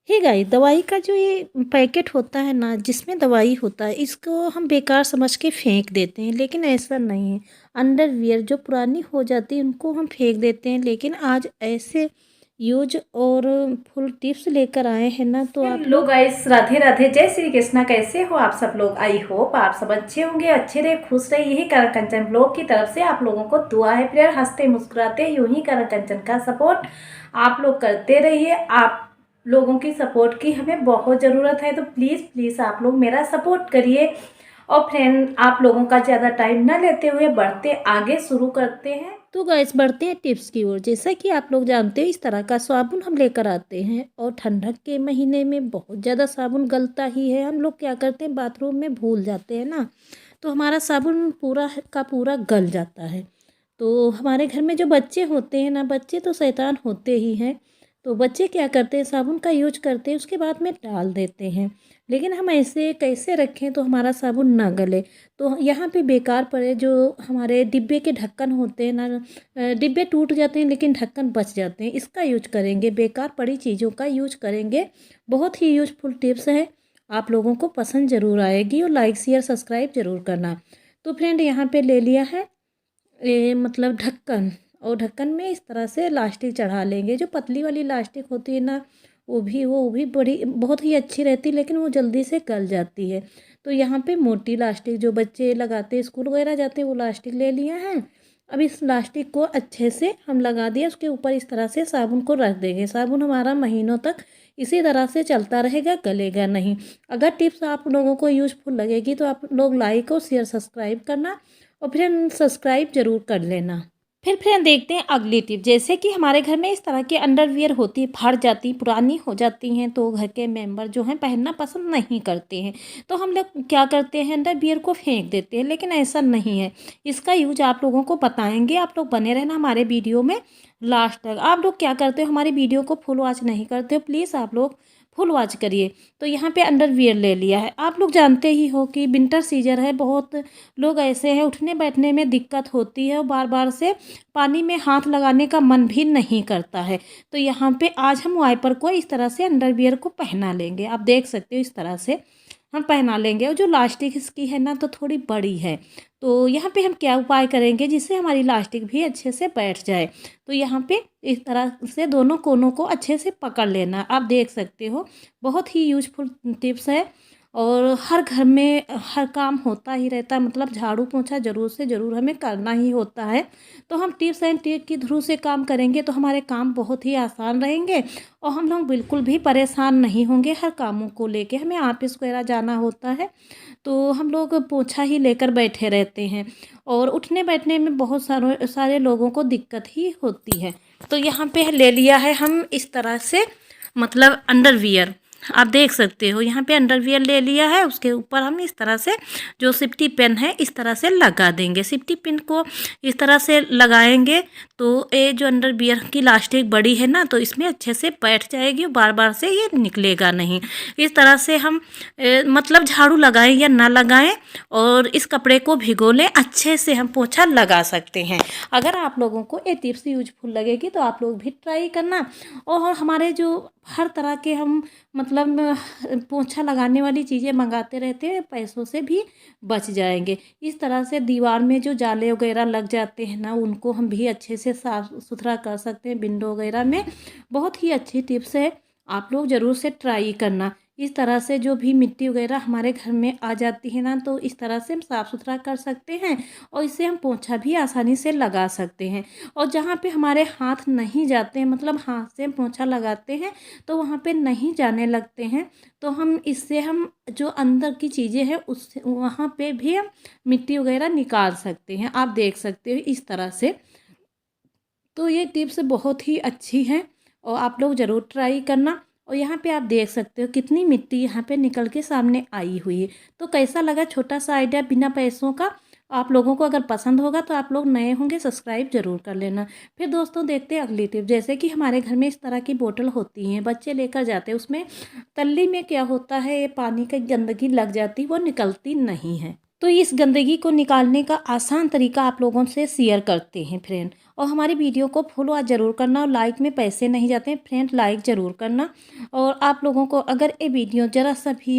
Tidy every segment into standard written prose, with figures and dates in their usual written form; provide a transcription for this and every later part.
Hey guys, दवाई का जो ये पैकेट होता है ना, जिसमें दवाई होता है, इसको हम बेकार समझ के फेंक देते हैं, लेकिन ऐसा नहीं है। अंडरवियर जो पुरानी हो जाती है उनको हम फेंक देते हैं, लेकिन आज ऐसे यूज और फुल टिप्स लेकर आए हैं ना, तो आप हेलो गाइस, राधे राधे, जय श्री कृष्णा। कैसे हो आप सब लोग? आई होप आप सब अच्छे होंगे, अच्छे रहे, खुश रहे। यही करण कंचन ब्लॉग की तरफ से आप लोगों को दुआ है, प्रेयर। हंसते मुस्कुराते यूं ही करण कंचन का सपोर्ट आप लोग करते रहिए। आप लोगों की सपोर्ट की हमें बहुत ज़रूरत है, तो प्लीज़ प्लीज़ आप लोग मेरा सपोर्ट करिए। और फ्रेंड, आप लोगों का ज़्यादा टाइम न लेते हुए बढ़ते आगे शुरू करते हैं। तो गाइस, बढ़ते हैं टिप्स की ओर। जैसा कि आप लोग जानते हो, इस तरह का साबुन हम लेकर आते हैं, और ठंडक के महीने में बहुत ज़्यादा साबुन गलता ही है। हम लोग क्या करते हैं, बाथरूम में भूल जाते हैं ना, तो हमारा साबुन पूरा का पूरा गल जाता है। तो हमारे घर में जो बच्चे होते हैं ना, बच्चे तो शैतान होते ही हैं। तो बच्चे क्या करते हैं, साबुन का यूज करते हैं, उसके बाद में डाल देते हैं। लेकिन हम ऐसे कैसे रखें तो हमारा साबुन ना गले। तो यहाँ पे बेकार पड़े जो हमारे डिब्बे के ढक्कन होते हैं ना, डिब्बे टूट जाते हैं लेकिन ढक्कन बच जाते हैं, इसका यूज करेंगे। बेकार पड़ी चीज़ों का यूज करेंगे। बहुत ही यूजफुल टिप्स है, आप लोगों को पसंद ज़रूर आएगी। और लाइक शेयर सब्सक्राइब ज़रूर करना। तो फ्रेंड, यहाँ पे ले लिया है मतलब ढक्कन, और ढक्कन में इस तरह से लास्टिक चढ़ा लेंगे। जो पतली वाली लास्टिक होती है ना, वो भी बड़ी बहुत ही अच्छी रहती है, लेकिन वो जल्दी से गल जाती है। तो यहाँ पे मोटी लास्टिक जो बच्चे लगाते हैं, स्कूल वगैरह जाते हैं, वो लास्टिक ले लिया है। अब इस लास्टिक को अच्छे से हम लगा दिया, उसके ऊपर इस तरह से साबुन को रख देंगे। साबुन हमारा महीनों तक इसी तरह से चलता रहेगा, गलेगा नहीं। अगर टिप्स आप लोगों को यूजफुल लगेगी तो आप लोग लाइक और शेयर सब्सक्राइब करना, और फिर सब्सक्राइब जरूर कर लेना। फिर देखते हैं अगली टिप। जैसे कि हमारे घर में इस तरह की अंडरवियर होती है, फट जाती, पुरानी हो जाती हैं, तो घर के मेंबर जो हैं पहनना पसंद नहीं करते हैं। तो हम लोग क्या करते हैं, अंडरवियर को फेंक देते हैं, लेकिन ऐसा नहीं है। इसका यूज आप लोगों को बताएंगे, आप लोग बने रहना हमारे वीडियो में लास्ट तक। आप लोग क्या करते हो, हमारी वीडियो को फुल वॉच नहीं करते हो, प्लीज़ आप लोग फुल वॉच करिए। तो यहाँ पे अंडरवियर ले लिया है। आप लोग जानते ही हो कि विंटर सीजन है, बहुत लोग ऐसे हैं उठने बैठने में दिक्कत होती है, और बार बार से पानी में हाथ लगाने का मन भी नहीं करता है। तो यहाँ पे आज हम वाइपर को इस तरह से अंडरवियर को पहना लेंगे। आप देख सकते हो, इस तरह से हम पहना लेंगे। और जो लास्टिक इसकी है ना, तो थोड़ी बड़ी है। तो यहाँ पे हम क्या उपाय करेंगे जिससे हमारी लास्टिक भी अच्छे से बैठ जाए। तो यहाँ पे इस तरह से दोनों कोनों को अच्छे से पकड़ लेना। आप देख सकते हो, बहुत ही यूजफुल टिप्स है। और हर घर में हर काम होता ही रहता है, मतलब झाड़ू पोंछा ज़रूर से ज़रूर हमें करना ही होता है। तो हम टिप्स एंड ट्रिक के थ्रू से काम करेंगे तो हमारे काम बहुत ही आसान रहेंगे, और हम लोग बिल्कुल भी परेशान नहीं होंगे। हर कामों को लेके हमें ऑफिस वगैरह जाना होता है, तो हम लोग पोछा ही लेकर बैठे रहते हैं, और उठने बैठने में बहुत सारे सारे लोगों को दिक्कत ही होती है। तो यहाँ पे ले लिया है हम इस तरह से, मतलब अंडरवियर। आप देख सकते हो, यहाँ पे अंडरवियर ले लिया है, उसके ऊपर हम इस तरह से जो सेफ्टी पिन है इस तरह से लगा देंगे। सेफ्टी पिन को इस तरह से लगाएंगे तो ये जो अंडरवियर की लास्टिक बड़ी है ना, तो इसमें अच्छे से बैठ जाएगी, बार बार से ये निकलेगा नहीं। इस तरह से हम मतलब झाड़ू लगाएं या ना लगाएं, और इस कपड़े को भिगो लें, अच्छे से हम पोछा लगा सकते हैं। अगर आप लोगों को ये टिप्स यूजफुल लगेगी तो आप लोग भी ट्राई करना। और हमारे जो हर तरह के हम मतलब पोछा लगाने वाली चीज़ें मंगाते रहते हैं, पैसों से भी बच जाएंगे। इस तरह से दीवार में जो जाले वगैरह लग जाते हैं ना, उनको हम भी अच्छे से साफ सुथरा कर सकते हैं, विंडो वगैरह में। बहुत ही अच्छी टिप्स है, आप लोग ज़रूर से ट्राई करना। इस तरह से जो भी मिट्टी वगैरह हमारे घर में आ जाती है ना, तो इस तरह से हम साफ़ सुथरा कर सकते हैं, और इससे हम पोछा भी आसानी से लगा सकते हैं। और जहाँ पे हमारे हाथ नहीं जाते हैं, मतलब हाथ से हम पोछा लगाते हैं तो वहाँ पे नहीं जाने लगते हैं, तो हम इससे हम जो अंदर की चीज़ें हैं उस वहाँ पे भी हम मिट्टी वगैरह निकाल सकते हैं। आप देख सकते हो इस तरह से। तो ये टिप्स बहुत ही अच्छी हैं, और आप लोग ज़रूर ट्राई करना। और यहाँ पे आप देख सकते हो कितनी मिट्टी यहाँ पे निकल के सामने आई हुई है। तो कैसा लगा छोटा सा आइडिया बिना पैसों का? आप लोगों को अगर पसंद होगा तो आप लोग नए होंगे, सब्सक्राइब जरूर कर लेना। फिर दोस्तों, देखते हैं अगली टिप। जैसे कि हमारे घर में इस तरह की बोतल होती हैं, बच्चे लेकर जाते हैं, उसमें तल्ली में क्या होता है, ये पानी की गंदगी लग जाती, वो निकलती नहीं है। तो इस गंदगी को निकालने का आसान तरीका आप लोगों से शेयर करते हैं फ्रेंड। और हमारी वीडियो को फुल वॉच ज़रूर करना, और लाइक में पैसे नहीं जाते हैं फ्रेंड, लाइक ज़रूर करना। और आप लोगों को अगर ये वीडियो ज़रा सा भी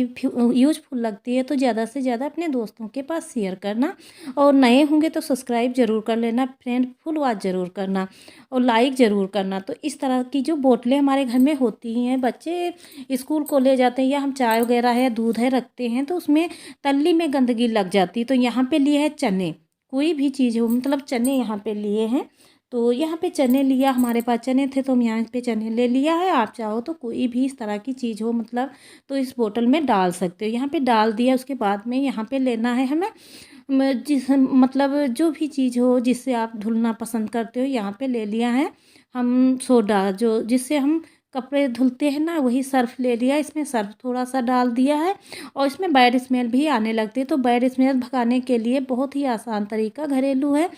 यूजफुल लगती है तो ज़्यादा से ज़्यादा अपने दोस्तों के पास शेयर करना, और नए होंगे तो सब्सक्राइब ज़रूर कर लेना फ्रेंड, फुल वॉच ज़रूर करना और लाइक ज़रूर करना। तो इस तरह की जो बोतलें हमारे घर में होती हैं, बच्चे स्कूल को ले जाते हैं या हम चाय वगैरह है दूध है रखते हैं तो उसमें तल्ली में गंदगी लग जाती है। तो यहाँ पे लिए है चने, कोई भी चीज़ हो, मतलब चने यहाँ पे लिए हैं। तो यहाँ पे चने लिया, हमारे पास चने थे तो हम यहाँ पे चने ले लिया है। आप चाहो तो कोई भी इस तरह की चीज़ हो मतलब तो इस बोतल में डाल सकते हो। यहाँ पे डाल दिया, उसके बाद में यहाँ पे लेना है हमें जिस मतलब जो भी चीज़ हो जिससे आप धुलना पसंद करते हो, यहाँ पे ले लिया है हम सोडा, जो जिससे हम कपड़े धुलते हैं ना, वही सर्फ़ ले लिया। इसमें सर्फ़ थोड़ा सा डाल दिया है और इसमें बैड स्मेल भी आने लगती है। तो बैड स्मेल भगाने के लिए बहुत ही आसान तरीका घरेलू है।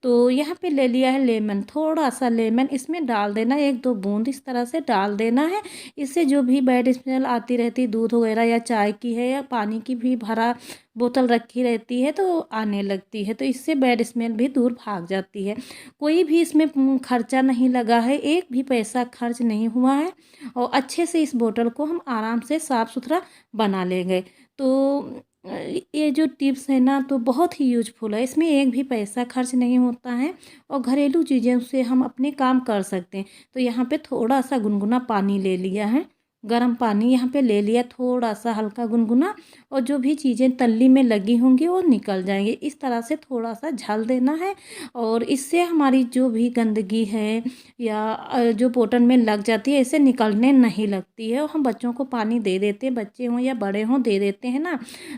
तो यहाँ पे ले लिया है लेमन, थोड़ा सा लेमन इसमें डाल देना, 1-2 बूंद इस तरह से डाल देना है। इससे जो भी बैड स्मेल आती रहती दूध वगैरह या चाय की है या पानी की भी भरा बोतल रखी रहती है तो आने लगती है, तो इससे बैड स्मेल भी दूर भाग जाती है। कोई भी इसमें खर्चा नहीं लगा है, एक भी पैसा खर्च नहीं हुआ है और अच्छे से इस बोतल को हम आराम से साफ़ सुथरा बना लेंगे। तो ये जो टिप्स है ना तो बहुत ही यूजफुल है, इसमें एक भी पैसा खर्च नहीं होता है और घरेलू चीज़ों से हम अपने काम कर सकते हैं। तो यहाँ पे थोड़ा सा गुनगुना पानी ले लिया है, गर्म पानी यहाँ पे ले लिया, थोड़ा सा हल्का गुनगुना, और जो भी चीज़ें तल्ली में लगी होंगी वो निकल जाएंगी। इस तरह से थोड़ा सा झल देना है और इससे हमारी जो भी गंदगी है या जो बोतल में लग जाती है इसे निकलने नहीं लगती है। और हम बच्चों को पानी दे देते हैं, बच्चे हों या बड़े हों दे देते हैं ना,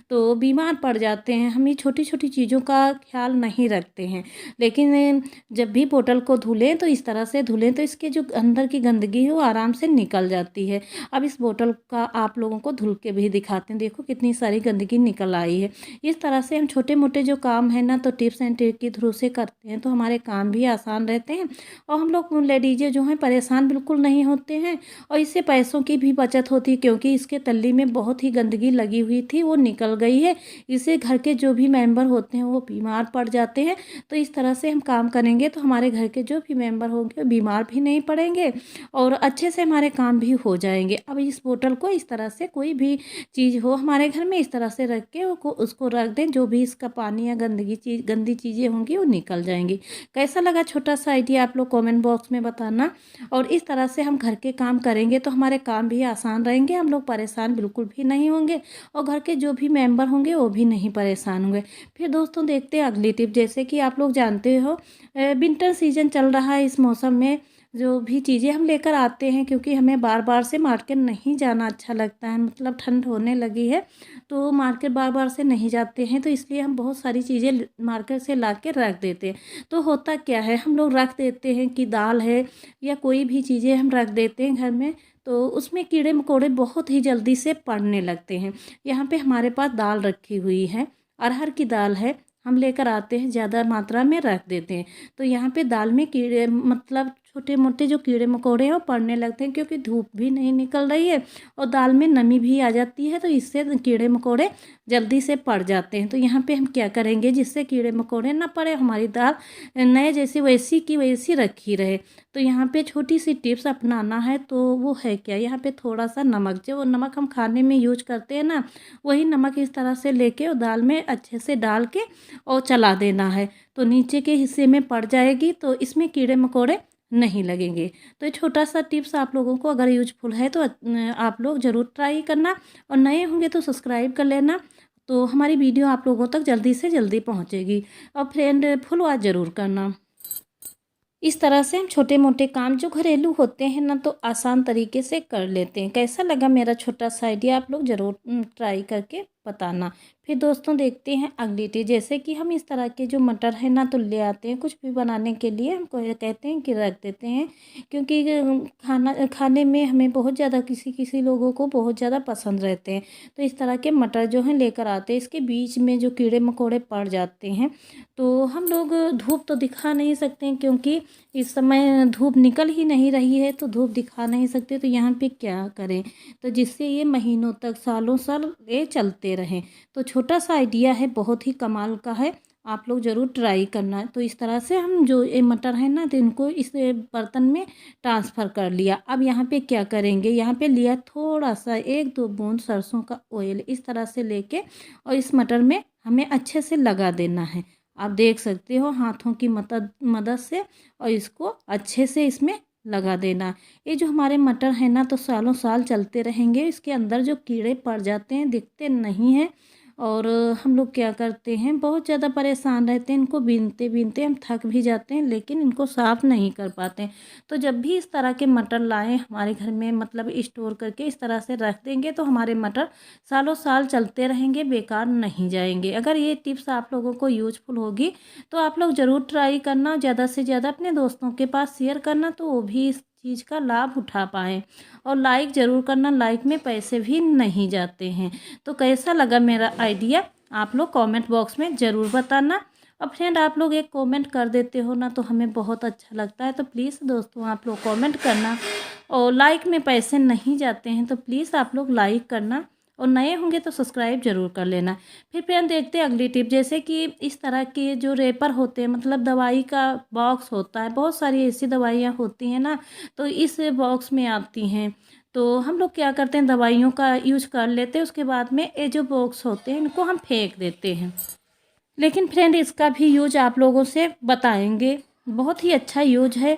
तो बीमार पड़ जाते हैं। हम ये छोटी छोटी चीज़ों का ख्याल नहीं रखते हैं, लेकिन जब भी बोतल को धुलें तो इस तरह से धुलें तो इसके जो अंदर की गंदगी है वो आराम से निकल जाती है। अब इस बोतल का आप लोगों को धुल के भी दिखाते हैं, देखो कितनी सारी गंदगी निकल आई है। इस तरह से हम छोटे मोटे जो काम है ना तो टिप्स एंड ट्रिक के थ्रू से करते हैं तो हमारे काम भी आसान रहते हैं और हम लोग लेडीज़ें जो हैं परेशान बिल्कुल नहीं होते हैं। और इससे पैसों की भी बचत होती है क्योंकि इसके तल्ली में बहुत ही गंदगी लगी हुई थी, वो निकल गई है। इससे घर के जो भी मेंबर होते हैं वो बीमार पड़ जाते हैं। तो इस तरह से हम काम करेंगे तो हमारे घर के जो भी मेंबर होंगे वो बीमार भी नहीं पड़ेंगे और अच्छे से हमारे काम भी हो जाएंगे। अब इस बोतल को इस तरह से कोई भी चीज़ हो हमारे घर में इस तरह से रख के उसको रख दें, जो भी इसका पानी या गंदी चीज़ें होंगी वो निकल जाएंगी। कैसा लगा छोटा सा आइडिया आप लोग कमेंट बॉक्स में बताना। और इस तरह से हम घर के काम करेंगे तो हमारे काम भी आसान रहेंगे, हम लोग परेशान बिल्कुल भी नहीं होंगे और घर के जो भी मेंबर होंगे वो भी नहीं परेशान होंगे। फिर दोस्तों देखते हैं अगली टिप। जैसे कि आप लोग जानते हो विंटर सीजन चल रहा है, इस मौसम में जो भी चीज़ें हम लेकर आते हैं क्योंकि हमें बार बार से मार्केट नहीं जाना अच्छा लगता है, मतलब ठंड होने लगी है तो मार्केट बार बार से नहीं जाते हैं, तो इसलिए हम बहुत सारी चीज़ें मार्केट से ला के रख देते हैं। तो होता क्या है, हम लोग रख देते हैं कि दाल है या कोई भी चीज़ें हम रख देते हैं घर में तो उसमें कीड़े मकोड़े बहुत ही जल्दी से पड़ने लगते हैं। यहाँ पे हमारे पास दाल रखी हुई है, अरहर की दाल है, हम लेकर आते हैं ज़्यादा मात्रा में रख देते हैं तो यहाँ पे दाल में कीड़े मतलब छोटे मोटे जो कीड़े मकोड़े हैं वो पड़ने लगते हैं क्योंकि धूप भी नहीं निकल रही है और दाल में नमी भी आ जाती है तो इससे कीड़े मकोड़े जल्दी से पड़ जाते हैं। तो यहाँ पे हम क्या करेंगे जिससे कीड़े मकोड़े ना पड़े, हमारी दाल नए जैसी वैसी की वैसी रखी रहे। तो यहाँ पे छोटी सी टिप्स अपनाना है तो वो है क्या, यहाँ पे थोड़ा सा नमक, जो नमक हम खाने में यूज करते हैं ना वही नमक इस तरह से लेके और दाल में अच्छे से डाल के और चला देना है तो नीचे के हिस्से में पड़ जाएगी तो इसमें कीड़े मकोड़े नहीं लगेंगे। तो ये छोटा सा टिप्स आप लोगों को अगर यूजफुल है तो आप लोग ज़रूर ट्राई करना और नए होंगे तो सब्सक्राइब कर लेना तो हमारी वीडियो आप लोगों तक जल्दी से जल्दी पहुंचेगी। और फ्रेंड फुल वॉच ज़रूर करना। इस तरह से हम छोटे मोटे काम जो घरेलू होते हैं ना तो आसान तरीके से कर लेते हैं। कैसा लगा मेरा छोटा सा आइडिया, आप लोग ज़रूर ट्राई करके बताना। फिर दोस्तों देखते हैं अगली टिप। जैसे कि हम इस तरह के जो मटर है ना तो ले आते हैं कुछ भी बनाने के लिए, हमको कहते हैं कि रख देते हैं क्योंकि खाने में हमें बहुत ज़्यादा किसी किसी लोगों को बहुत ज़्यादा पसंद रहते हैं। तो इस तरह के मटर जो हैं लेकर आते हैं, इसके बीच में जो कीड़े मकोड़े पड़ जाते हैं तो हम लोग धूप तो दिखा नहीं सकते हैं क्योंकि इस समय धूप निकल ही नहीं रही है तो धूप दिखा नहीं सकते। तो यहाँ पे क्या करें तो जिससे ये महीनों तक सालों साल ये चलते रहें। तो छोटा सा आइडिया है, बहुत ही कमाल का है आप लोग ज़रूर ट्राई करना। तो इस तरह से हम जो ये मटर है ना, तो इनको इस बर्तन में ट्रांसफ़र कर लिया। अब यहाँ पे क्या करेंगे, यहाँ पे लिया थोड़ा सा 1-2 बूंद सरसों का ऑयल, इस तरह से लेके और इस मटर में हमें अच्छे से लगा देना है। आप देख सकते हो हाथों की मदद से, और इसको अच्छे से इसमें लगा देना। ये जो हमारे मटर हैं ना, तो सालों साल चलते रहेंगे। इसके अंदर जो कीड़े पड़ जाते हैं दिखते नहीं हैं, और हम लोग क्या करते हैं, बहुत ज़्यादा परेशान रहते हैं। इनको बीनते बीनते हम थक भी जाते हैं, लेकिन इनको साफ़ नहीं कर पाते हैं। तो जब भी इस तरह के मटर लाएं हमारे घर में, मतलब स्टोर करके इस तरह से रख देंगे, तो हमारे मटर सालों साल चलते रहेंगे, बेकार नहीं जाएंगे। अगर ये टिप्स आप लोगों को यूजफुल होगी तो आप लोग ज़रूर ट्राई करना, ज़्यादा से ज़्यादा अपने दोस्तों के पास शेयर करना, तो वो भी इस चीज़ का लाभ उठा पाएँ। और लाइक ज़रूर करना, लाइक में पैसे भी नहीं जाते हैं। तो कैसा लगा मेरा आइडिया, आप लोग कमेंट बॉक्स में ज़रूर बताना। और फ्रेंड, आप लोग एक कमेंट कर देते हो ना, तो हमें बहुत अच्छा लगता है। तो प्लीज़ दोस्तों, आप लोग कमेंट करना, और लाइक में पैसे नहीं जाते हैं, तो प्लीज़ आप लोग लाइक करना, और नए होंगे तो सब्सक्राइब ज़रूर कर लेना। फिर फ्रेंड, देखते हैं अगली टिप। जैसे कि इस तरह के जो रेपर होते हैं, मतलब दवाई का बॉक्स होता है, बहुत सारी ऐसी दवाइयाँ होती हैं ना, तो इस बॉक्स में आती हैं। तो हम लोग क्या करते हैं, दवाइयों का यूज कर लेते हैं, उसके बाद में ये जो बॉक्स होते हैं इनको हम फेंक देते हैं। लेकिन फ्रेंड, इसका भी यूज आप लोगों से बताएंगे, बहुत ही अच्छा यूज है।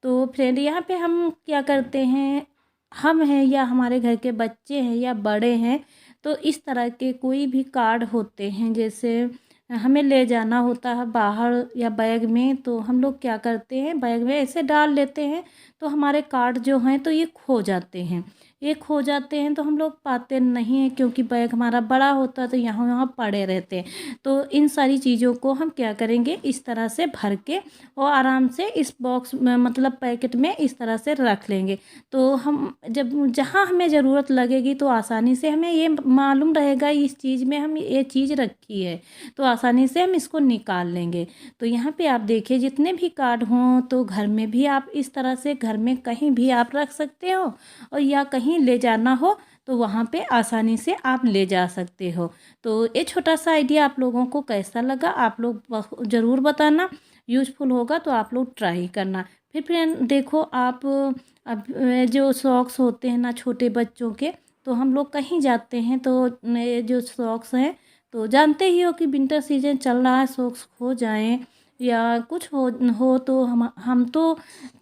तो फ्रेंड, यहाँ पे हम क्या करते हैं, हम हैं या हमारे घर के बच्चे हैं या बड़े हैं, तो इस तरह के कोई भी कार्ड होते हैं, जैसे हमें ले जाना होता है बाहर या बैग में, तो हम लोग क्या करते हैं, बैग में ऐसे डाल लेते हैं, तो हमारे कार्ड जो हैं तो ये खो जाते हैं। ये खो जाते हैं तो हम लोग पाते नहीं हैं, क्योंकि बैग हमारा बड़ा होता है, तो यहाँ यहाँ पड़े रहते हैं। तो इन सारी चीज़ों को हम क्या करेंगे, इस तरह से भर के और आराम से इस बॉक्स में, मतलब पैकेट में इस तरह से रख लेंगे। तो हम जब जहाँ हमें ज़रूरत लगेगी, तो आसानी से हमें ये मालूम रहेगा इस चीज़ में हम ये चीज़ रखी है, तो आसानी से हम इसको निकाल लेंगे। तो यहाँ पे आप देखिए, जितने भी कार्ड हों, तो घर में भी आप इस तरह से घर में कहीं भी आप रख सकते हो, और या कहीं ले जाना हो तो वहाँ पे आसानी से आप ले जा सकते हो। तो ये छोटा सा आइडिया आप लोगों को कैसा लगा, आप लोग ज़रूर बताना। यूज़फुल होगा तो आप लोग ट्राई करना। फिर फ्रेंड देखो, आप अब जो सॉक्स होते हैं ना छोटे बच्चों के, तो हम लोग कहीं जाते हैं तो ये जो सॉक्स हैं, तो जानते ही हो कि विंटर सीजन चल रहा है, सॉक्स खो जाएं या कुछ हो तो हम तो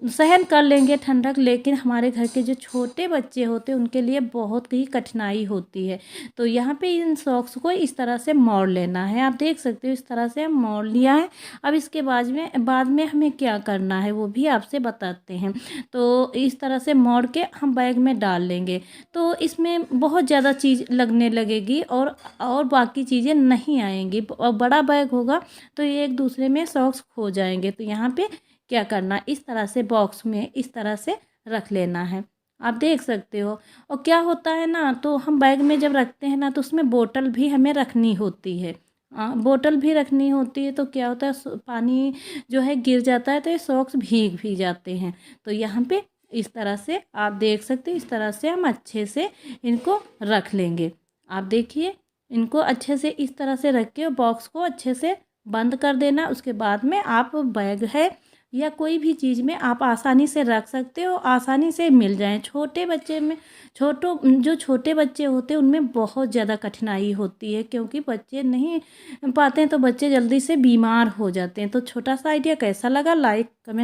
सहन कर लेंगे ठंडक, लेकिन हमारे घर के जो छोटे बच्चे होते हैं उनके लिए बहुत ही कठिनाई होती है। तो यहाँ पे इन सॉक्स को इस तरह से मोड़ लेना है, आप देख सकते हो इस तरह से हम मोड़ लिया है। अब इसके बाद में हमें क्या करना है वो भी आपसे बताते हैं। तो इस तरह से मोड़ के हम बैग में डाल लेंगे, तो इसमें बहुत ज़्यादा चीज़ लगने लगेगी, और बाकी चीज़ें नहीं आएंगी, और बड़ा बैग होगा तो ये एक दूसरे में सॉक्स खो जाएंगे। तो यहाँ पे क्या करना, इस तरह से बॉक्स में इस तरह से रख लेना है, आप देख सकते हो। और क्या होता है ना, तो हम बैग में जब रखते हैं ना, तो उसमें बोतल भी हमें रखनी होती है। बोतल भी रखनी होती है, तो क्या होता है, पानी जो है गिर जाता है, तो ये सॉक्स भीग भी जाते हैं। तो यहाँ पे इस तरह से आप देख सकते हो, इस तरह से हम अच्छे से इनको रख लेंगे। आप देखिए, इनको अच्छे से इस तरह से रख के बॉक्स को अच्छे से बंद कर देना। उसके बाद में आप बैग है या कोई भी चीज़ में आप आसानी से रख सकते हो, आसानी से मिल जाएं। छोटे बच्चे में जो छोटे बच्चे होते हैं उनमें बहुत ज़्यादा कठिनाई होती है, क्योंकि बच्चे नहीं पाते हैं, तो बच्चे जल्दी से बीमार हो जाते हैं। तो छोटा सा आइडिया कैसा लगा, लाइक कमेंट